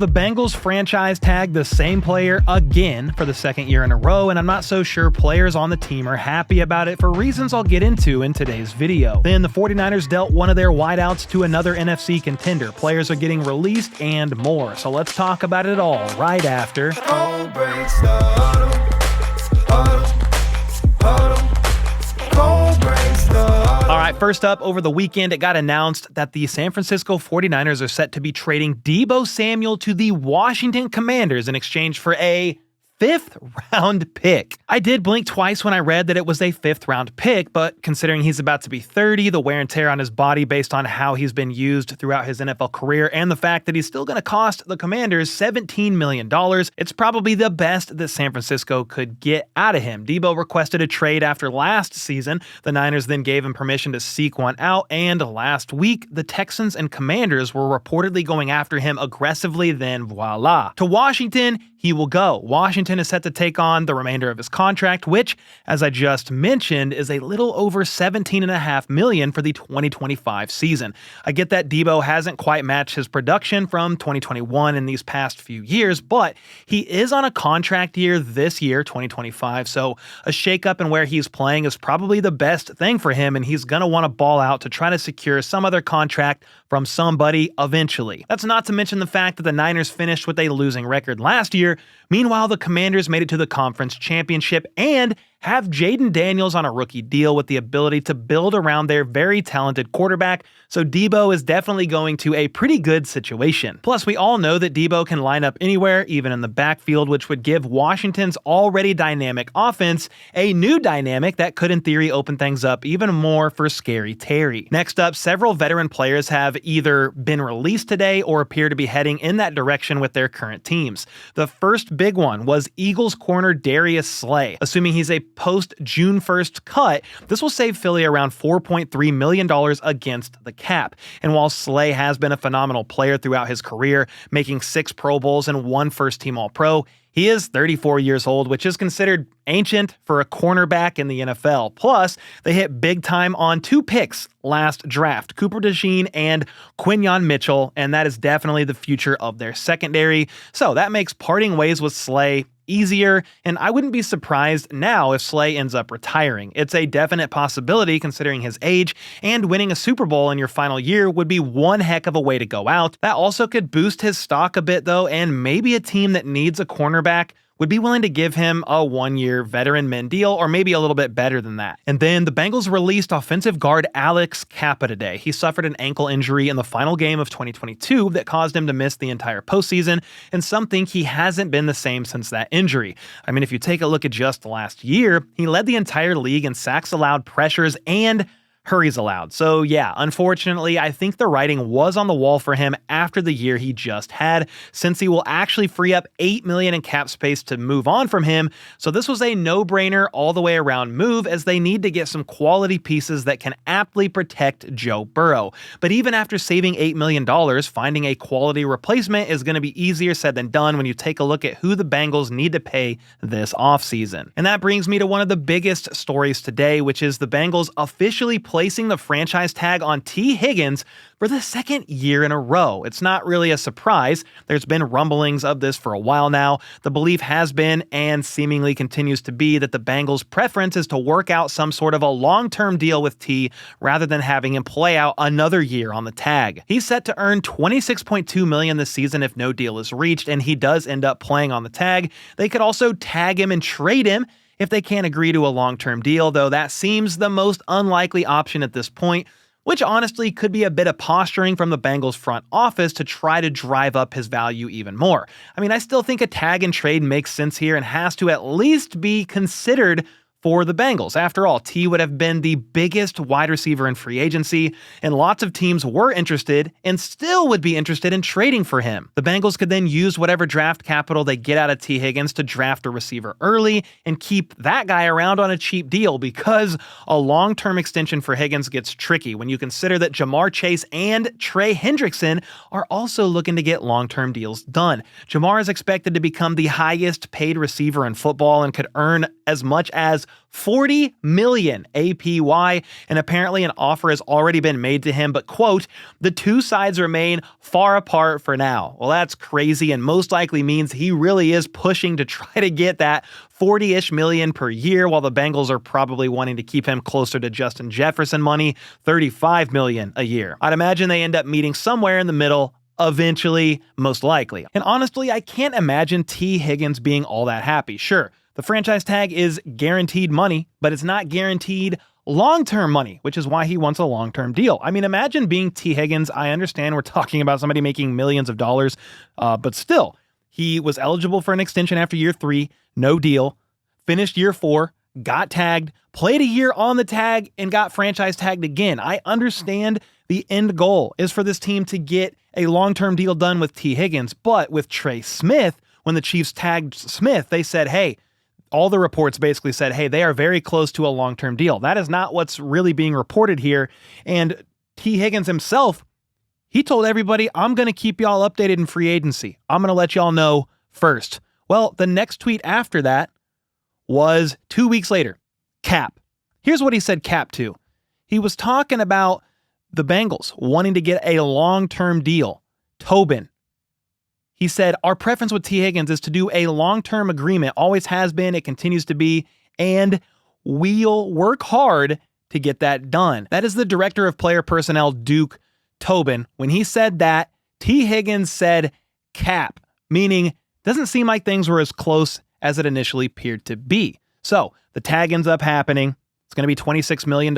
The Bengals franchise tagged the same player again for the second year in a row, and I'm not so sure players on the team are happy about it for reasons I'll get into in today's video. Then the 49ers dealt one of their wideouts to another NFC contender. Players are getting released and more, so let's talk about it all right after. Alright, first up, over the weekend, it got announced that the San Francisco 49ers are set to be trading Deebo Samuel to the Washington Commanders in exchange for a 5th-round pick. I did blink twice when I read that it was a 5th-round pick, but considering he's about to be 30, the wear and tear on his body based on how he's been used throughout his NFL career, and the fact that he's still going to cost the Commanders $17 million, it's probably the best that San Francisco could get out of him. Deebo requested a trade after last season. The Niners then gave him permission to seek one out, and last week, the Texans and Commanders were reportedly going after him aggressively, then voila. To Washington, he will go. Washington is set to take on the remainder of his contract, which, as I just mentioned, is a little over $17.5 million for the 2025 season. I get that Deebo hasn't quite matched his production from 2021 in these past few years, but he is on a contract year this year, 2025, so a shakeup in where he's playing is probably the best thing for him, and he's going to want to ball out to try to secure some other contract from somebody eventually. That's not to mention the fact that the Niners finished with a losing record last year. Meanwhile, the Commanders made it to the conference championship and have Jaden Daniels on a rookie deal with the ability to build around their very talented quarterback, so Deebo is definitely going to a pretty good situation. Plus, we all know that Deebo can line up anywhere, even in the backfield, which would give Washington's already dynamic offense a new dynamic that could in theory open things up even more for Scary Terry. Next up, several veteran players have either been released today or appear to be heading in that direction with their current teams. The first big one was Eagles corner Darius Slay. Assuming he's a post-June 1st cut, this will save Philly around $4.3 million against the cap. And while Slay has been a phenomenal player throughout his career, making 6 Pro Bowls and 1 first-team All-Pro, he is 34 years old, which is considered ancient for a cornerback in the NFL. Plus, they hit big time on 2 picks last draft, Cooper DeJean and Quinyon Mitchell, and that is definitely the future of their secondary. So that makes parting ways with Slay easier, and I wouldn't be surprised now if Slay ends up retiring. It's a definite possibility considering his age, and winning a Super Bowl in your final year would be one heck of a way to go out. That also could boost his stock a bit though, and maybe a team that needs a cornerback would be willing to give him a 1-year veteran min deal, or maybe a little bit better than that. And then the Bengals released offensive guard Alex Kappa today. He suffered an ankle injury in the final game of 2022 that caused him to miss the entire postseason, and some think he hasn't been the same since that injury. I mean, if you take a look at just last year, he led the entire league in sacks allowed, pressures, and hurries allowed. So yeah, unfortunately, I think the writing was on the wall for him after the year he just had, since he will actually free up $8 million in cap space to move on from him. So this was a no-brainer all the way around move, as they need to get some quality pieces that can aptly protect Joe Burrow. But even after saving $8 million, finding a quality replacement is going to be easier said than done when you take a look at who the Bengals need to pay this offseason. And that brings me to one of the biggest stories today, which is the Bengals officially placing the franchise tag on T. Higgins for the second year in a row. It's not really a surprise. There's been rumblings of this for a while now. The belief has been, and seemingly continues to be, that the Bengals' preference is to work out some sort of a long-term deal with T rather than having him play out another year on the tag. He's set to earn $26.2 million this season if no deal is reached, and he does end up playing on the tag. They could also tag him and trade him if they can't agree to a long-term deal, though that seems the most unlikely option at this point, which honestly could be a bit of posturing from the Bengals front office to try to drive up his value even more. I mean, I still think a tag and trade makes sense here and has to at least be considered for the Bengals. After all, T would have been the biggest wide receiver in free agency, and lots of teams were interested and still would be interested in trading for him. The Bengals could then use whatever draft capital they get out of T. Higgins to draft a receiver early and keep that guy around on a cheap deal, because a long-term extension for Higgins gets tricky when you consider that Jamar Chase and Trey Hendrickson are also looking to get long-term deals done. Jamar is expected to become the highest paid receiver in football and could earn as much as $40 million APY, and apparently an offer has already been made to him, but quote, the two sides remain far apart for now. Well, that's crazy and most likely means he really is pushing to try to get that 40-ish million per year, while the Bengals are probably wanting to keep him closer to Justin Jefferson money, $35 million a year. I'd imagine they end up meeting somewhere in the middle eventually, most likely. And honestly, I can't imagine T. Higgins being all that happy. Sure, the franchise tag is guaranteed money, but it's not guaranteed long-term money, which is why he wants a long-term deal. I mean, imagine being T. Higgins. I understand we're talking about somebody making millions of dollars, but still, he was eligible for an extension after year 3, no deal, finished year 4, got tagged, played a year on the tag, and got franchise tagged again. I understand the end goal is for this team to get a long-term deal done with T. Higgins, but with Trey Smith, when the Chiefs tagged Smith, they said, hey, all the reports basically said, hey, they are very close to a long-term deal. That is not what's really being reported here. And T. Higgins himself, he told everybody, I'm going to keep y'all updated in free agency. I'm going to let y'all know first. Well, the next tweet after that was 2 weeks later. Cap. Here's what he said Cap to. He was talking about the Bengals wanting to get a long-term deal. Tobin. He said, our preference with T. Higgins is to do a long-term agreement. Always has been. It continues to be. And we'll work hard to get that done. That is the director of player personnel, Duke Tobin. When he said that, T. Higgins said cap, meaning doesn't seem like things were as close as it initially appeared to be. So the tag ends up happening. It's going to be $26 million.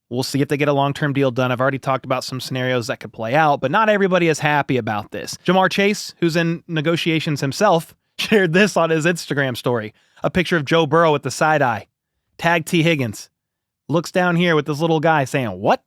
We'll see if they get a long-term deal done. I've already talked about some scenarios that could play out, but not everybody is happy about this. Jamar Chase, who's in negotiations himself, shared this on his Instagram story. A picture of Joe Burrow with the side eye. Tag T. Higgins. Looks down here with this little guy saying, what?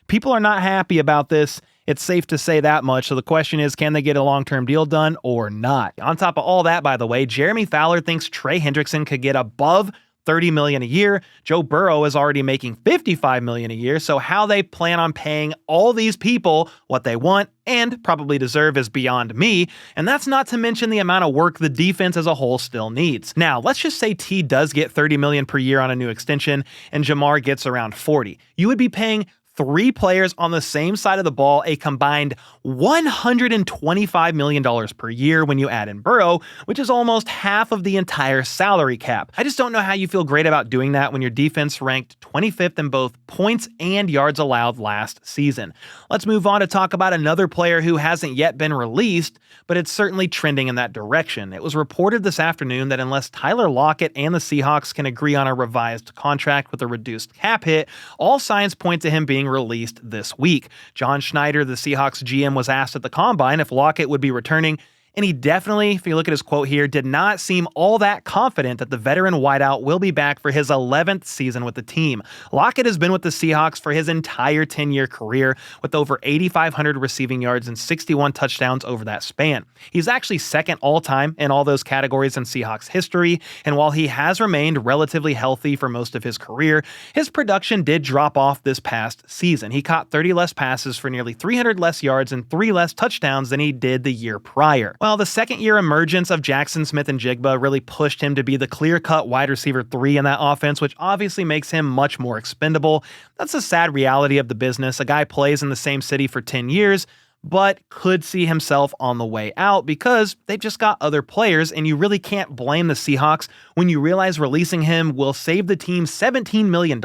People are not happy about this. It's safe to say that much. So the question is, can they get a long-term deal done or not? On top of all that, by the way, Jeremy Fowler thinks Trey Hendrickson could get above $30 million a year. Joe Burrow is already making $55 million a year. So how they plan on paying all these people what they want and probably deserve is beyond me. And that's not to mention the amount of work the defense as a whole still needs. Now, let's just say T does get $30 million per year on a new extension and Jamar gets around 40. You would be paying 3 players on the same side of the ball a combined $125 million per year when you add in Burrow, which is almost half of the entire salary cap. I just don't know how you feel great about doing that when your defense ranked 25th in both points and yards allowed last season. Let's move on to talk about another player who hasn't yet been released, but it's certainly trending in that direction. It was reported this afternoon that unless Tyler Lockett and the Seahawks can agree on a revised contract with a reduced cap hit, all signs point to him being released this week. John Schneider, the Seahawks GM, was asked at the Combine if Lockett would be returning, and he definitely, if you look at his quote here, did not seem all that confident that the veteran wideout will be back for his 11th season with the team. Lockett has been with the Seahawks for his entire 10-year career, with over 8,500 receiving yards and 61 touchdowns over that span. He's actually second all-time in all those categories in Seahawks history, and while he has remained relatively healthy for most of his career, his production did drop off this past season. He caught 30 less passes for nearly 300 less yards and 3 less touchdowns than he did the year prior. Well, the second-year emergence of Jackson Smith-Njigba really pushed him to be the clear-cut wide receiver 3 in that offense, which obviously makes him much more expendable. That's a sad reality of the business. A guy plays in the same city for 10 years, but could see himself on the way out because they've just got other players, and you really can't blame the Seahawks when you realize releasing him will save the team $17 million,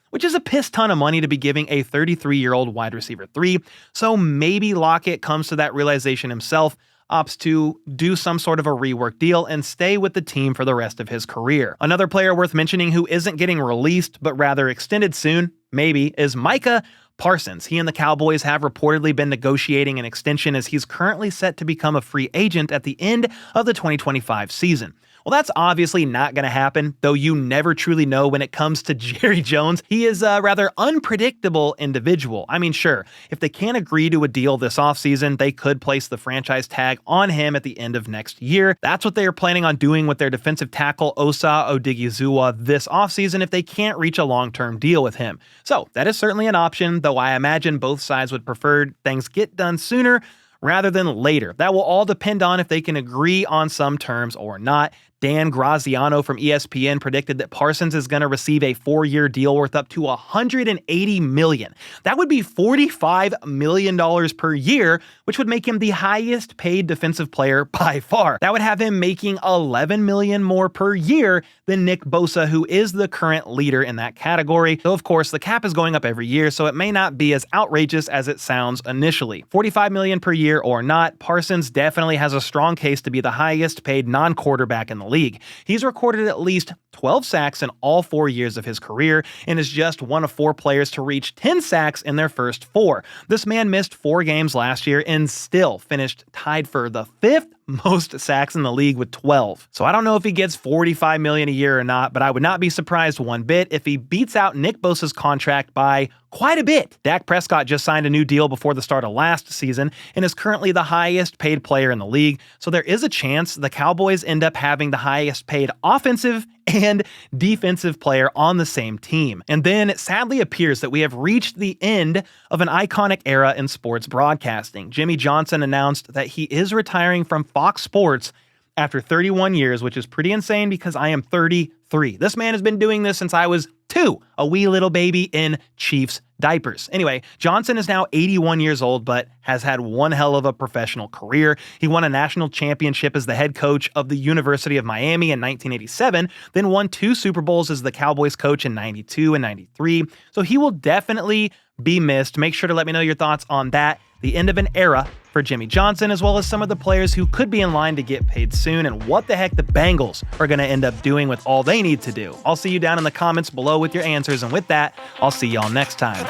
which is a piss ton of money to be giving a 33-year-old wide receiver 3. So maybe Lockett comes to that realization himself, opts to do some sort of a rework deal and stay with the team for the rest of his career. Another player worth mentioning who isn't getting released, but rather extended soon, maybe, is Micah Parsons. He and the Cowboys have reportedly been negotiating an extension as he's currently set to become a free agent at the end of the 2025 season. Well, that's obviously not going to happen, though you never truly know when it comes to Jerry Jones. He is a rather unpredictable individual. I mean, sure, if they can't agree to a deal this offseason, they could place the franchise tag on him at the end of next year. That's what they are planning on doing with their defensive tackle Osa Odighizuwa this offseason if they can't reach a long-term deal with him. So that is certainly an option, though I imagine both sides would prefer things get done sooner rather than later. That will all depend on if they can agree on some terms or not. Dan Graziano from ESPN predicted that Parsons is going to receive a 4-year deal worth up to $180 million. That would be $45 million per year, which would make him the highest paid defensive player by far. That would have him making $11 million more per year than Nick Bosa, who is the current leader in that category. So of course, the cap is going up every year, so it may not be as outrageous as it sounds initially. $45 million per year or not, Parsons definitely has a strong case to be the highest paid non-quarterback in the league. He's recorded at least 12 sacks in all 4 years of his career and is just one of 4 players to reach 10 sacks in their first 4. This man missed 4 games last year and still finished tied for the 5th most sacks in the league with 12. So I don't know if he gets $45 million a year or not, but I would not be surprised one bit if he beats out Nick Bosa's contract by quite a bit. Dak Prescott just signed a new deal before the start of last season and is currently the highest paid player in the league, so there is a chance the Cowboys end up having the highest paid offensive and defensive player on the same team. And then it sadly appears that we have reached the end of an iconic era in sports broadcasting. Jimmy Johnson announced that he is retiring from Fox Sports after 31 years, which is pretty insane because I am 33. This man has been doing this since I was 2, a wee little baby in Chiefs diapers. Anyway, Johnson is now 81 years old, but has had one hell of a professional career. He won a national championship as the head coach of the University of Miami in 1987, then won 2 Super Bowls as the Cowboys coach in 92 and 93. So he will definitely be missed. Make sure to let me know your thoughts on that, the end of an era for Jimmy Johnson, as well as some of the players who could be in line to get paid soon, and what the heck the Bengals are going to end up doing with all they need to do. I'll see you down in the comments below with your answers, and with that, I'll see y'all next time.